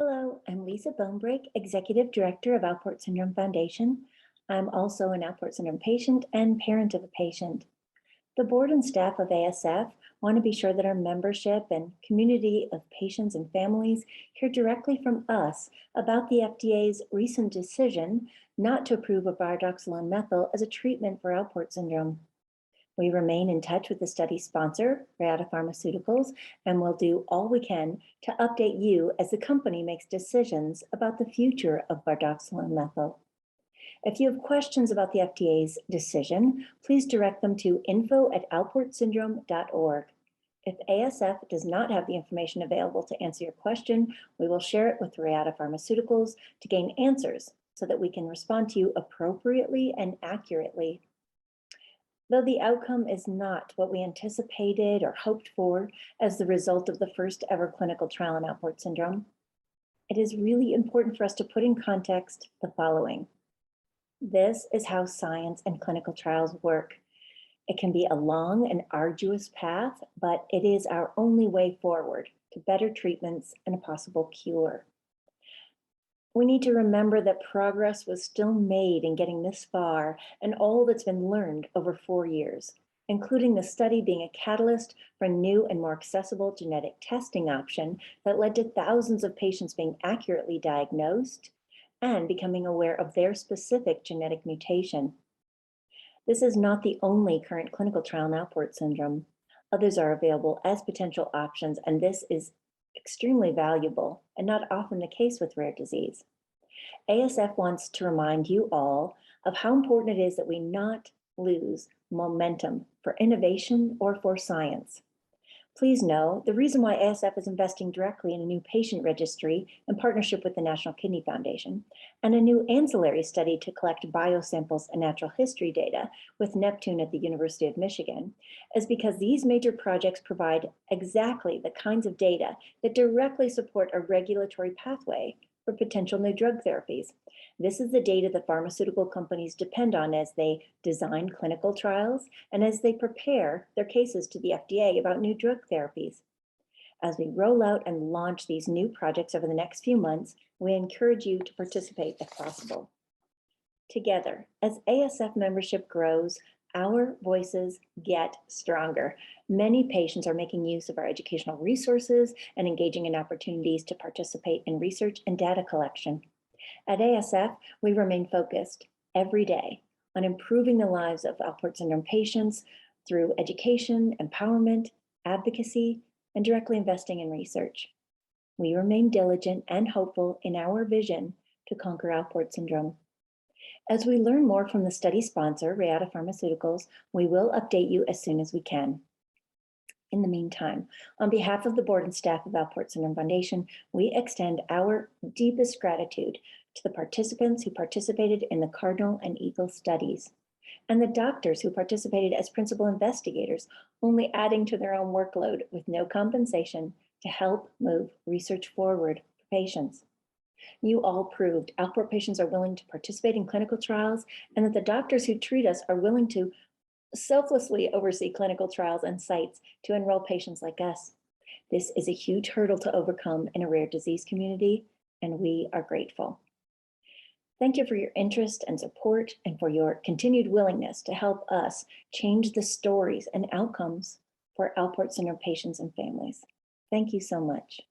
Hello, I'm Lisa Bonebrake, Executive Director of Alport Syndrome Foundation. I'm also an Alport Syndrome patient and parent of a patient. The board and staff of ASF want to be sure that our membership and community of patients and families hear directly from us about the FDA's recent decision not to approve of Bardoxolone methyl as a treatment for Alport syndrome. We remain in touch with the study sponsor, Reata Pharmaceuticals, and will do all we can to update you as the company makes decisions about the future of Bardoxolone methyl. If you have questions about the FDA's decision, please direct them to info@alportsyndrome.org. If ASF does not have the information available to answer your question, we will share it with Reata Pharmaceuticals to gain answers so that we can respond to you appropriately and accurately. Though the outcome is not what we anticipated or hoped for as the result of the first ever clinical trial in Alport syndrome, it is really important for us to put in context the following. This is how science and clinical trials work. It can be a long and arduous path, but it is our only way forward to better treatments and a possible cure. We need to remember that progress was still made in getting this far and all that's been learned over 4 years, including the study being a catalyst for a new and more accessible genetic testing option that led to thousands of patients being accurately diagnosed and becoming aware of their specific genetic mutation. This is not the only current clinical trial in Alport syndrome. Others are available as potential options, and this is extremely valuable and not often the case with rare disease. ASF wants to remind you all of how important it is that we not lose momentum for innovation or for science. Please know the reason why ASF is investing directly in a new patient registry in partnership with the National Kidney Foundation and a new ancillary study to collect biosamples and natural history data with Neptune at the University of Michigan is because these major projects provide exactly the kinds of data that directly support a regulatory pathway for potential new drug therapies. This is the data that pharmaceutical companies depend on as they design clinical trials and as they prepare their cases to the FDA about new drug therapies. As we roll out and launch these new projects over the next few months, we encourage you to participate if possible. Together, as ASF membership grows, our voices get stronger. Many patients are making use of our educational resources and engaging in opportunities to participate in research and data collection. At ASF, we remain focused every day on improving the lives of Alport syndrome patients through education, empowerment, advocacy, and directly investing in research. We remain diligent and hopeful in our vision to conquer Alport syndrome. As we learn more from the study sponsor, Reata Pharmaceuticals, we will update you as soon as we can. In the meantime, on behalf of the board and staff of Alport Syndrome Foundation, we extend our deepest gratitude to the participants who participated in the Cardinal and Eagle studies, and the doctors who participated as principal investigators, only adding to their own workload with no compensation to help move research forward for patients. You all proved Alport patients are willing to participate in clinical trials and that the doctors who treat us are willing to selflessly oversee clinical trials and sites to enroll patients like us. This is a huge hurdle to overcome in a rare disease community, and we are grateful. Thank you for your interest and support and for your continued willingness to help us change the stories and outcomes for Alport syndrome patients and families. Thank you so much.